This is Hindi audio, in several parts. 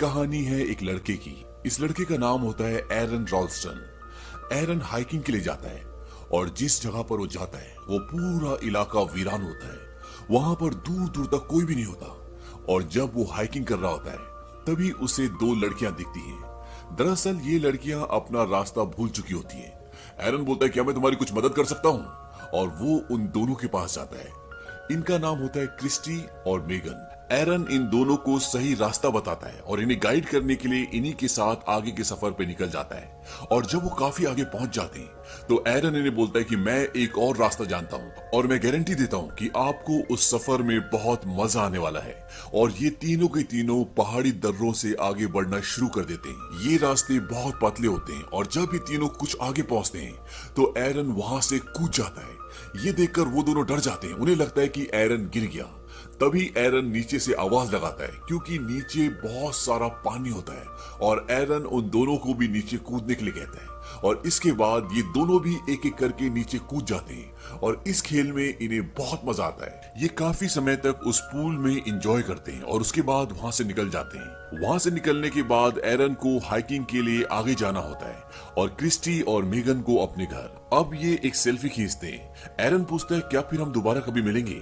कहानी है एक लड़के की। इस लड़के का नाम होता है एरन रॉल्स्टन। एरन हाइकिंग के लिए जाता है और जिस जगह पर वो जाता है वो पूरा इलाका वीरान होता है। वहां पर दूर दूर तक कोई भी नहीं होता और जब वो हाइकिंग कर रहा होता है तभी उसे दो लड़कियां दिखती हैं। दरअसल ये लड़कियां अपना रास्ता भूल चुकी होती हैं। एरन बोलता है क्या मैं तुम्हारी कुछ मदद कर सकता हूँ, और वो उन दोनों के पास जाता है। इनका नाम होता है क्रिस्टी और मेगन। एरन इन दोनों को सही रास्ता बताता है और इन्हें गाइड करने के लिए इन्हीं के साथ आगे के सफर पे निकल जाता है। और जब वो काफी आगे पहुंच जाते हैं तो एरन इन्हें बोलता है कि मैं एक और रास्ता जानता हूं और मैं गारंटी देता हूं कि आपको उस सफर में बहुत मजा आने वाला है। और ये तीनों के तीनों पहाड़ी दर्रों से आगे बढ़ना शुरू कर देते हैं। ये रास्ते बहुत पतले होते हैं और जब ये तीनों कुछ आगे पहुंचते हैं तो एरन वहां से कूद जाता है। ये देखकर वो दोनों डर जाते हैं। उन्हें लगता है कि एरन गिर गया। तभी एरन नीचे से आवाज लगाता है क्योंकि नीचे बहुत सारा पानी होता है और एरन उन दोनों को भी नीचे कूदने के लिए कहता है। और इसके बाद ये दोनों भी एक एक करके नीचे कूद जाते हैं और इस खेल में इन्हें बहुत मजा आता है। ये काफी समय तक उस पूल में एंजॉय करते हैं और उसके बाद वहां से निकल जाते हैं। वहां से निकलने के बाद एरन को हाइकिंग के लिए आगे जाना होता है और क्रिस्टी और मेगन को अपने घर। अब ये एक सेल्फी खींचते हैं। एरन पूछता है क्या फिर हम दोबारा कभी मिलेंगे।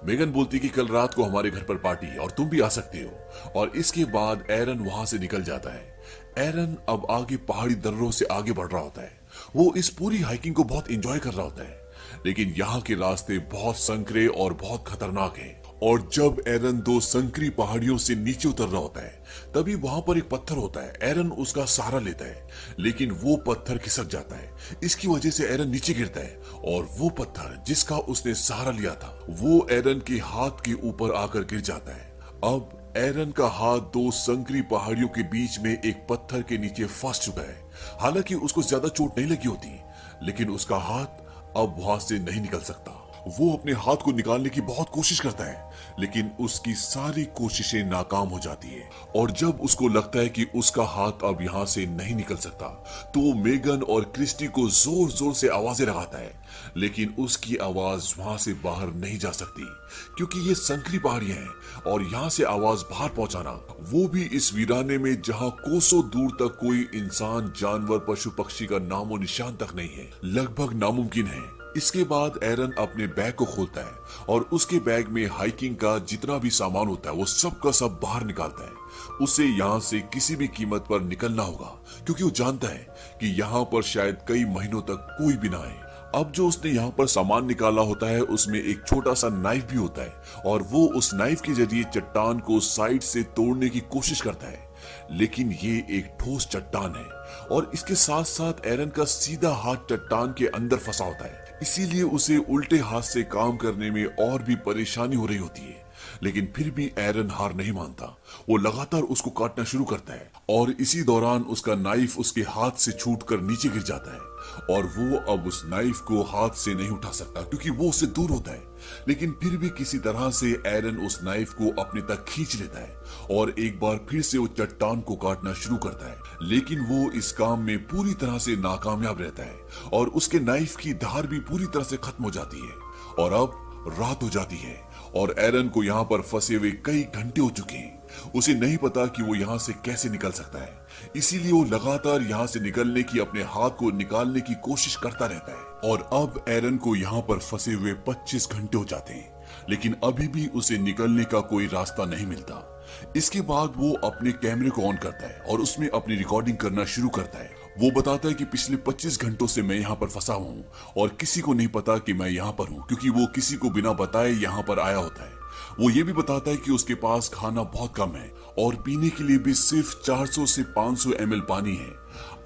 मेगन बोलती कि कल रात को हमारे घर पर पार्टी है और तुम भी आ सकते हो। और इसके बाद एरन वहां से निकल जाता है। एरन अब आगे पहाड़ी दर्रों से आगे बढ़ रहा होता है। वो इस पूरी हाइकिंग को बहुत एंजॉय कर रहा होता है, लेकिन यहाँ के रास्ते बहुत संकरे और बहुत खतरनाक हैं। और जब एरन दो संकरी पहाड़ियों से नीचे उतर रहा होता है तभी वहां पर एक पत्थर होता है। एरन उसका सहारा लेता है लेकिन वो पत्थर खिसक जाता है। इसकी वजह से एरन नीचे गिरता है और वो पत्थर जिसका उसने सहारा लिया था वो एरन के हाथ के ऊपर आकर गिर जाता है। अब एरन का हाथ दो संकरी पहाड़ियों के बीच में एक पत्थर के नीचे फंस चुका है। हालांकि उसको ज्यादा चोट नहीं लगी होती, लेकिन उसका हाथ अब वहां से नहीं निकल सकता। वो अपने हाथ को निकालने की बहुत कोशिश करता है, लेकिन उसकी सारी कोशिशें नाकाम हो जाती है। और जब उसको लगता है कि उसका हाथ अब यहाँ से नहीं निकल सकता तो वो मेगन और क्रिस्टी को जोर जोर से आवाजें लगाता है, लेकिन उसकी आवाज वहां से बाहर नहीं जा सकती क्योंकि ये संकरी पहाड़ियां हैं और यहाँ से आवाज बाहर पहुंचाना, वो भी इस वीराने में जहाँ कोसों दूर तक कोई इंसान, जानवर, पशु पक्षी का नामो निशान तक नहीं है, लगभग नामुमकिन है। इसके बाद एरन अपने बैग को खोलता है और उसके बैग में हाइकिंग का जितना भी सामान होता है वो सब का सब बाहर निकालता है। उसे यहाँ से किसी भी कीमत पर निकलना होगा क्योंकि वो जानता है कि यहाँ पर शायद कई महीनों तक कोई भी ना आए। अब जो उसने यहाँ पर सामान निकाला होता है उसमें एक छोटा सा नाइफ भी होता है और वो उस नाइफ के जरिए चट्टान को साइड से तोड़ने की कोशिश करता है, लेकिन ये एक ठोस चट्टान है और इसके साथ साथ एरन का सीधा हाथ चट्टान के अंदर फंसा होता है। इसीलिए उसे उल्टे हाथ से काम करने में और भी परेशानी हो रही होती है, लेकिन फिर भी एरन हार नहीं मानता। वो लगातार उसको काटना शुरू करता है और इसी दौरान उसका नाइफ उसके हाथ से छूटकर नीचे गिर जाता है और वो अब उस नाइफ को हाथ से नहीं उठा सकता क्योंकि वो उससे दूर होता है। लेकिन फिर भी किसी तरह से एरन उस नाइफ को अपने तक खींच लेता है और एक बार फिर से वो चट्टान को काटना शुरू करता है, लेकिन वो इस काम में पूरी तरह से नाकामयाब रहता है और उसके नाइफ की धार भी पूरी तरह से खत्म हो जाती है। और अब रात हो जाती है और एरन को यहाँ पर फंसे हुए कई घंटे हो चुके हैं। उसे नहीं पता कि वो यहाँ से कैसे निकल सकता है, इसीलिए वो लगातार यहाँ से निकलने की, अपने हाथ को निकालने की कोशिश करता रहता है। और अब एरन को यहाँ पर फंसे हुए 25 घंटे हो जाते हैं, लेकिन अभी भी उसे निकलने का कोई रास्ता नहीं मिलता। इसके बाद वो अपने कैमरे को ऑन करता है और उसमें अपनी रिकॉर्डिंग करना शुरू करता है। वो बताता है कि पिछले 25 घंटों से मैं यहाँ पर फंसा हूँ और किसी को नहीं पता कि मैं यहाँ पर हूँ क्योंकि वो किसी को बिना बताए यहाँ पर आया होता है। वो ये भी बताता है कि उसके पास खाना बहुत कम है और पीने के लिए भी सिर्फ 400 से 500 ml पानी है।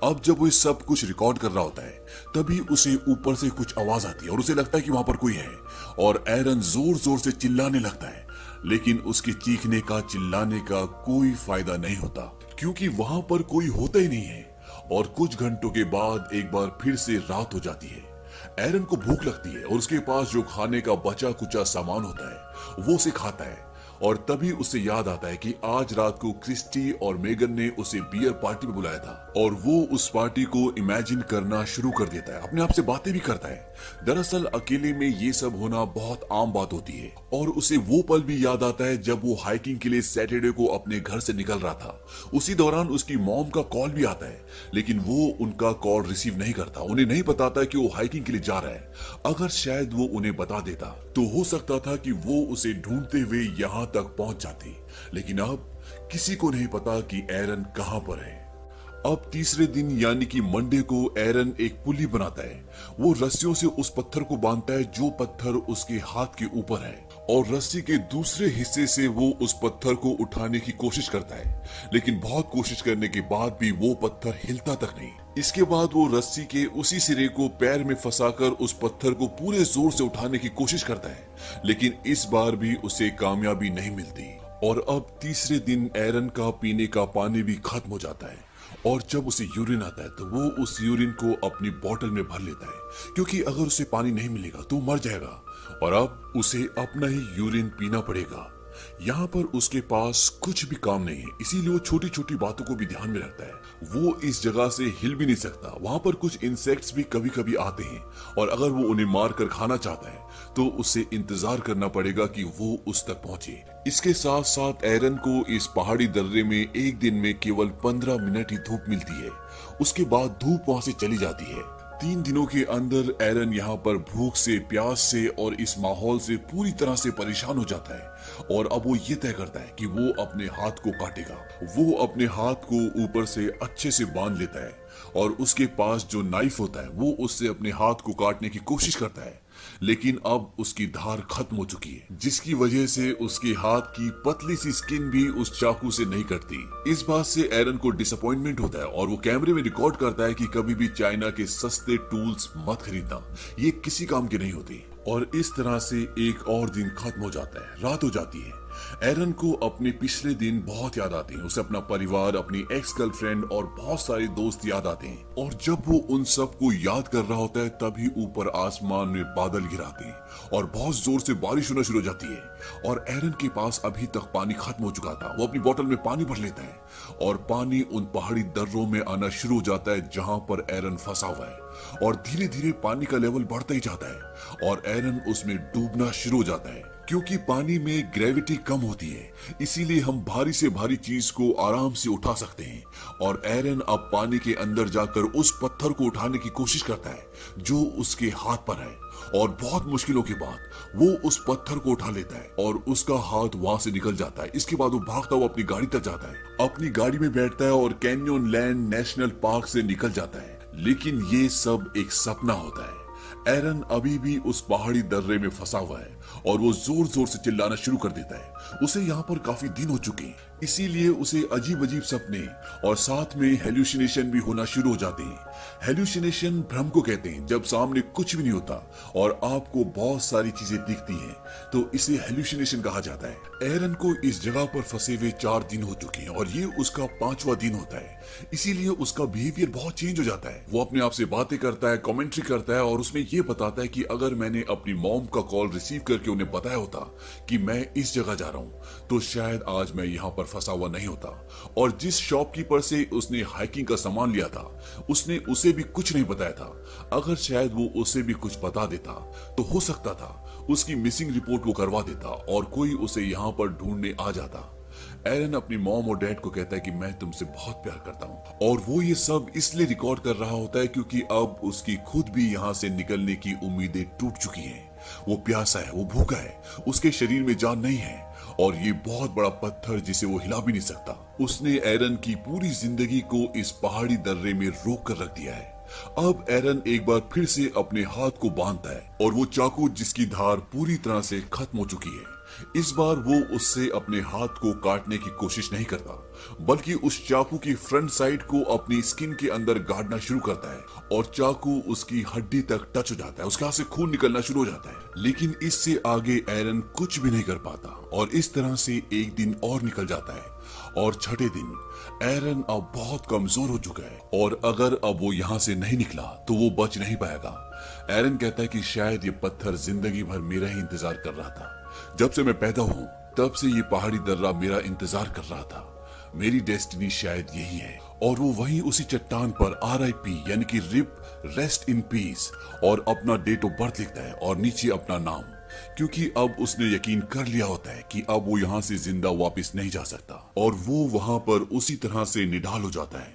अब जब वो सब कुछ रिकॉर्ड कर रहा होता है तभी उसे ऊपर से कुछ आवाज आती है और उसे लगता है कि वहां पर कोई है और एरन जोर जोर से चिल्लाने लगता है, लेकिन उसके चीखने का, चिल्लाने का कोई फायदा नहीं होता क्योंकि वहां पर कोई होता ही नहीं है। और कुछ घंटों के बाद एक बार फिर से रात हो जाती है। एरन को भूख लगती है और उसके पास जो खाने का बचा कुचा सामान होता है वो उसे खाता है और तभी उसे याद आता है कि आज रात को क्रिस्टी और मेगन ने उसे बियर पार्टी में बुलाया था और वो उस पार्टी को इमेजिन करना शुरू कर देता है, अपने आप से बातें भी करता है। दरअसल अकेले में ये सब होना बहुत आम बात होती है और उसे वो पल भी याद आता है जब वो हाइकिंग के लिए सैटरडे को अपने घर से निकल रहा था। उसी दौरान उसकी मॉम का कॉल भी आता है, लेकिन वो उनका कॉल रिसीव नहीं करता। उन्हें नहीं बताता कि वो हाइकिंग के लिए जा रहा है। अगर शायद वो उन्हें बता देता तो हो सकता था कि वो उसे ढूंढते हुए यहाँ तक पहुंच जाती, लेकिन अब किसी को नहीं पता कि एरन कहां पर है। अब तीसरे दिन यानी कि मंडे को एरन एक पुली बनाता है। वो रस्सियों से उस पत्थर को बांधता है जो पत्थर उसके हाथ के ऊपर है और रस्सी के दूसरे हिस्से से वो उस पत्थर को उठाने की कोशिश करता है, लेकिन बहुत कोशिश करने के बाद भी वो पत्थर हिलता तक नहीं। इसके बाद वो रस्सी के उसी सिरे को पैर में फंसाकर उस पत्थर को पूरे जोर से उठाने की कोशिश करता है, लेकिन इस बार भी उसे कामयाबी नहीं मिलती। और अब तीसरे दिन एरन का पीने का पानी भी खत्म हो जाता है और जब उसे यूरिन आता है तो वो उस यूरिन को अपनी बोतल में भर लेता है, क्योंकि अगर उसे पानी नहीं मिलेगा तो मर जाएगा और अब उसे अपना ही यूरिन पीना पड़ेगा। यहाँ पर उसके पास कुछ भी काम नहीं है, इसीलिए वो छोटी छोटी बातों को भी ध्यान में रखता है। वो इस जगह से हिल भी नहीं सकता। वहां पर कुछ इंसेक्ट्स भी कभी कभी आते हैं और अगर वो उन्हें मार कर खाना चाहता है तो उसे इंतजार करना पड़ेगा कि वो उस तक पहुंचे। इसके साथ साथ एरन को इस पहाड़ी दर्रे में एक दिन में केवल 15 मिनट ही धूप मिलती है। उसके बाद धूप वहां से चली जाती है। 3 दिनों के अंदर एरन यहाँ पर भूख से, प्यास से और इस माहौल से पूरी तरह से परेशान हो जाता है और अब वो ये तय करता है कि वो अपने हाथ को काटेगा। वो अपने हाथ को ऊपर से अच्छे से बांध लेता है और उसके पास जो नाइफ होता है वो उससे अपने हाथ को काटने की कोशिश करता है, लेकिन अब उसकी धार खत्म हो चुकी है, जिसकी वजह से उसके हाथ की पतली सी स्किन भी उस चाकू से नहीं कटती। इस बात से एरन को डिसअपॉइंटमेंट होता है और वो कैमरे में रिकॉर्ड करता है कि कभी भी चाइना के सस्ते टूल्स मत खरीदना, ये किसी काम के नहीं होते। और इस तरह से एक और दिन खत्म हो जाता है, रात हो जाती है। एरन को अपने पिछले दिन बहुत याद आते हैं। उसे अपना परिवार, अपनी एक्स गर्लफ्रेंड और बहुत सारे दोस्त याद आते हैं और जब वो उन सब को याद कर रहा होता है तभी ऊपर आसमान में बादल गिराते हैं और बहुत जोर से बारिश होना शुरू हो जाती है और एरन के पास अभी तक पानी खत्म हो चुका था। वो अपनी बोतल में पानी भर लेता है और पानी उन पहाड़ी दर्रों में आना शुरू हो जाता है जहां पर एरन फंसा हुआ है और धीरे धीरे पानी का लेवल बढ़ता ही जाता है और एरन उसमें डूबना शुरू हो जाता है। क्योंकि पानी में ग्रेविटी कम होती है, इसीलिए हम भारी से भारी चीज को आराम से उठा सकते हैं और एरन अब पानी के अंदर जाकर उस पत्थर को उठाने की कोशिश करता है जो उसके हाथ पर है और बहुत मुश्किलों के बाद वो उस पत्थर को उठा लेता है और उसका हाथ वहां से निकल जाता है। इसके बाद वो भागता हुआ अपनी गाड़ी तक जाता है, अपनी गाड़ी में बैठता है और कैनियन लैंड नेशनल पार्क से निकल जाता है। लेकिन ये सब एक सपना होता है। एरन अभी भी उस पहाड़ी दर्रे में फंसा हुआ है और वो जोर जोर से चिल्लाना शुरू कर देता है। उसे यहाँ पर काफी दिन हो चुके हैं, इसीलिए उसे अजीब अजीब सपने और साथ में हेल्यूसिनेशन भी होना शुरू हो जाते हैं। हेल्यूसिनेशन भ्रम को कहते हैं, जब सामने कुछ भी नहीं होता और आपको बहुत सारी चीजें दिखती हैं तो इसे हेल्यूसिनेशन कहा जाता है। एरन को इस जगह पर फंसे हुए 4 दिन हो चुके हैं और ये उसका 5वां दिन होता है, इसीलिए उसका बिहेवियर बहुत चेंज हो जाता है। वो अपने आप से बातें करता है, कमेंट्री करता है और उसमें ये बताता है कि अगर मैंने अपनी मॉम का कॉल रिसीव करके उन्हें बताया होता कि मैं इस जगह जा रहा हूँ तो शायद आज मैं यहाँ पर फंसा हुआ नहीं होता। और जिस शॉपकीपर से उसने हाइकिंग का सामान लिया था उसने उसे भी कुछ नहीं बताया था। अगर शायद वो उसे भी कुछ बता देता तो हो सकता था उसकी मिसिंग रिपोर्ट वो करवा देता और कोई उसे यहाँ पर ढूंढने आ जाता। एरन अपनी मॉम और डैड को कहता है कि मैं तुमसे बहुत प्यार करता हूँ और वो ये सब इसलिए रिकॉर्ड कर रहा होता है क्योंकि अब उसकी खुद भी यहाँ से निकलने की उम्मीदें टूट चुकी हैं। वो प्यासा है, वो भूखा है, उसके शरीर में जान नहीं है और ये बहुत बड़ा पत्थर जिसे वो हिला भी नहीं सकता। उसने एरन की पूरी जिंदगी को इस पहाड़ी दर्रे में रोक कर रख दिया है। अब एरन एक बार फिर से अपने हाथ को बांधता है और वो चाकू जिसकी धार पूरी तरह से खत्म हो चुकी है, इस बार वो उससे अपने हाथ को काटने की कोशिश नहीं करता बल्कि उस चाकू की फ्रंट साइड को अपनी स्किन के अंदर गाड़ना शुरू करता है और चाकू उसकी हड्डी तक टच हो जाता है, उसके हाथ से खून निकलना शुरू हो जाता है। लेकिन इससे आगे एरन कुछ भी नहीं कर पाता और इस तरह से एक दिन और निकल जाता है और छठे दिन एरन अब बहुत कमजोर हो चुका है और अगर अब वो यहाँ से नहीं निकला तो वो बच नहीं पाएगा। एरन कहता है कि शायद ये पत्थर जिंदगी भर मेरा ही इंतजार कर रहा था। जब से मैं पैदा हूँ तब से ये पहाड़ी दर्रा मेरा इंतजार कर रहा था। मेरी डेस्टिनी शायद यही है। और वो वहीं उसी चट्टान पर RIP यानी कि रिप रेस्ट इन पीस और अपना डेट ऑफ बर्थ लिखता है और नीचे अपना नाम, क्योंकि अब उसने यकीन कर लिया होता है कि अब वो यहाँ से जिंदा वापस नहीं जा सकता। और वो वहां पर उसी तरह से निढाल हो जाता है।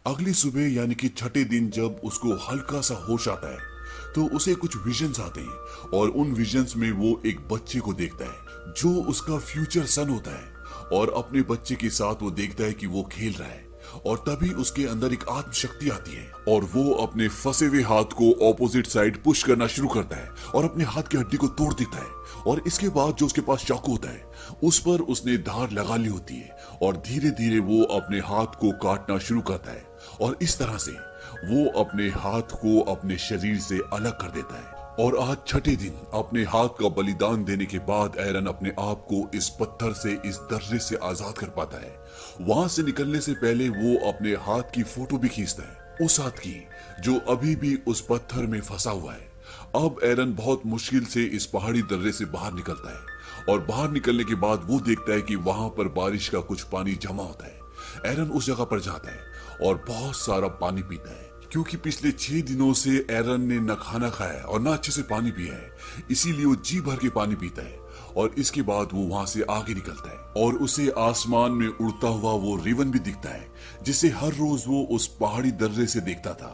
अगली सुबह यानी कि छठे दिन जब उसको हल्का सा होश आता है तो उसे कुछ विजन्स आते हैं और उन विजन्स में वो एक बच्चे को देखता है जो उसका फ्यूचर सन होता है। और अपने बच्चे के साथ वो देखता है कि वो खेल रहा है और तभी उसके अंदर एक आत्म शक्ति आती है और वो अपने फंसे हुए हाथ को ऑपोजिट साइड पुश करना शुरू करता है और अपने हाथ की हड्डी को तोड़ देता है। और इसके बाद जो उसके पास चाकू होता है उस पर उसने धार लगा ली होती है और धीरे धीरे वो अपने हाथ को काटना शुरू करता है और इस तरह से वो अपने हाथ को अपने शरीर से अलग कर देता है। और आज छठे दिन अपने हाथ का बलिदान देने के बाद एरन अपने आप को इस पत्थर से, इस दर्रे से आजाद कर पाता है। वहां से निकलने से पहले वो अपने हाथ की फोटो भी खींचता है, उस हाथ की जो अभी भी उस पत्थर में फंसा हुआ है। अब एरन बहुत मुश्किल से इस पहाड़ी दर्रे से बाहर निकलता है और बाहर निकलने के बाद वो देखता है कि वहां पर बारिश का कुछ पानी जमा होता है। एरन उस जगह पर जाता है और बहुत सारा पानी पीता है, क्योंकि पिछले 6 दिनों से एरन ने न खाना खाया और न अच्छे से पानी पिया है, इसीलिए वो जी भर के पानी पीता है। और इसके बाद वो वहां से आगे निकलता है और उसे आसमान में उड़ता हुआ वो रिवन भी दिखता है जिसे हर रोज वो उस पहाड़ी दर्रे से देखता था।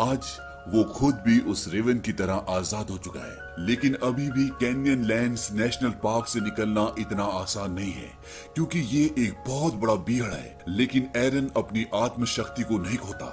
आज वो खुद भी उस रेवन की तरह आजाद हो चुका है। लेकिन अभी भी कैनियन लैंड्स नेशनल पार्क से निकलना इतना आसान नहीं है, क्योंकि ये एक बहुत बड़ा बियड़ है। लेकिन एरन अपनी आत्मशक्ति को नहीं खोता।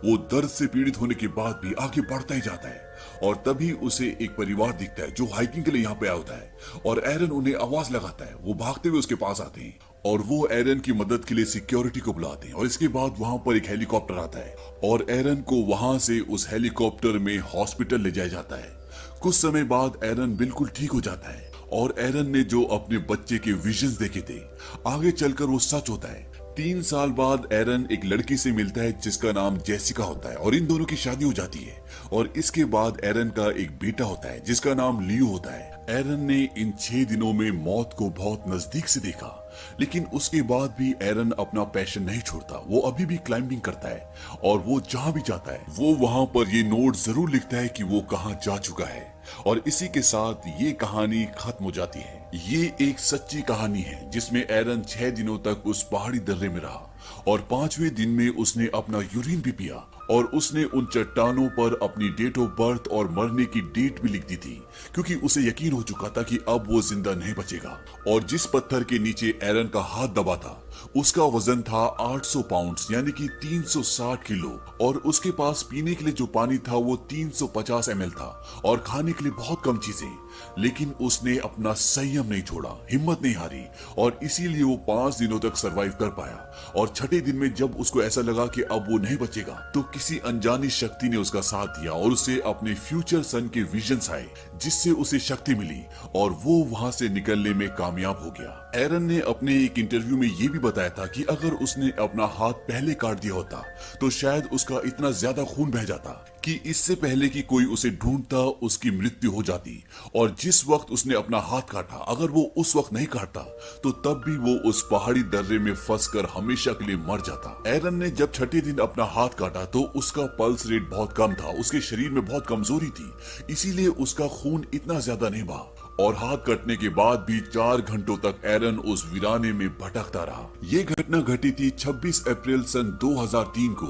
वो दर्द से पीड़ित होने के बाद भी आगे बढ़ता ही जाता है और तभी उसे एक परिवार दिखता है जो हाइकिंग के लिए यहाँ पे आया होता है और एरन उन्हें आवाज लगाता है। वो भागते हुए उसके पास आते हैं और वो एरन की मदद के लिए सिक्योरिटी को बुलाते हैं और इसके बाद वहां पर एक हेलीकॉप्टर आता है और एरन को वहां से उस हेलीकॉप्टर में हॉस्पिटल ले जाया जाता है। कुछ समय बाद एरन बिल्कुल ठीक हो जाता है और एरन ने जो अपने बच्चे के विजन्स देखे थे आगे चलकर वो सच होता है। 3 साल बाद एरन एक लड़की से मिलता है जिसका नाम जेसिका होता है और इन दोनों की शादी हो जाती है और इसके बाद एरन का एक बेटा होता है जिसका नाम लियो होता है। एरन ने इन 6 दिनों में मौत को बहुत नजदीक से देखा, लेकिन उसके बाद भी एरन अपना पैशन नहीं छोड़ता। वो अभी भी क्लाइंबिंग करता है और वो जहां भी जाता है वो वहां पर ये नोट जरूर लिखता है कि वो कहां जा चुका है। और इसी के साथ ये कहानी खत्म हो जाती है। ये एक सच्ची कहानी है जिसमें एरन 6 दिनों तक उस पहाड़ी दर्रे में रहा और 5वें दिन में उसने अपना यूरिन भी पिया और उसने उन चट्टानों पर अपनी डेट ऑफ बर्थ और मरने की डेट भी लिख दी थी, क्योंकि उसे यकीन हो चुका था कि अब वो जिंदा नहीं बचेगा। और जिस पत्थर के नीचे एरन का हाथ दबा था उसका वजन था 800 पाउंड्स यानी कि 360 किलो और उसके पास पीने के लिए जो पानी था वो 350 ml था और खाने के लिए बहुत कम चीजें। लेकिन उसने अपना संयम नहीं छोड़ा, हिम्मत नहीं हारी और इसीलिए वो 5 दिनों तक सरवाइव कर पाया। और छठे दिन में जब उसको ऐसा लगा कि अब वो नहीं बचेगा तो किसी अनजानी शक्ति ने उसका साथ दिया और उसे अपने फ्यूचर सन के विजन्स आए जिससे उसे शक्ति मिली और वो वहां से निकलने में कामयाब हो गया। एरन ने अपने एक इंटरव्यू में ये भी बताया था कि अगर उसने अपना हाथ पहले काट दिया होता तो शायद उसका इतना ज्यादा खून बह जाता कि इससे पहले कि कोई उसे ढूंढता उसकी मृत्यु हो जाती। और जिस वक्त उसने अपना हाथ काटा अगर वो उस वक्त नहीं काटता तो तब भी वो उस पहाड़ी दर्रे में फंसकर हमेशा के लिए मर जाता। एरन ने जब छठे दिन अपना हाथ काटा तो उसका पल्स रेट बहुत कम था, उसके शरीर में बहुत कमजोरी थी, इसीलिए उसका खून इतना ज्यादा नहीं बहा। और हाथ कटने के बाद भी 4 घंटों तक एरन उस वीराने में भटकता रहा। ये घटना घटी थी 26 अप्रैल सन 2003 को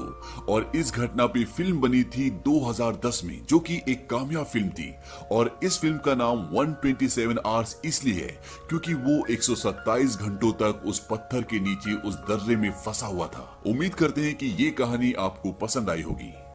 और इस घटना पे फिल्म बनी थी 2010 में जो कि एक कामयाब फिल्म थी। और इस फिल्म का नाम 127 आवर्स इसलिए है क्योंकि वो 127 घंटों तक उस पत्थर के नीचे उस दर्रे में फंसा हुआ था। उम्मीद करते हैं कि ये कहानी आपको पसंद आई होगी।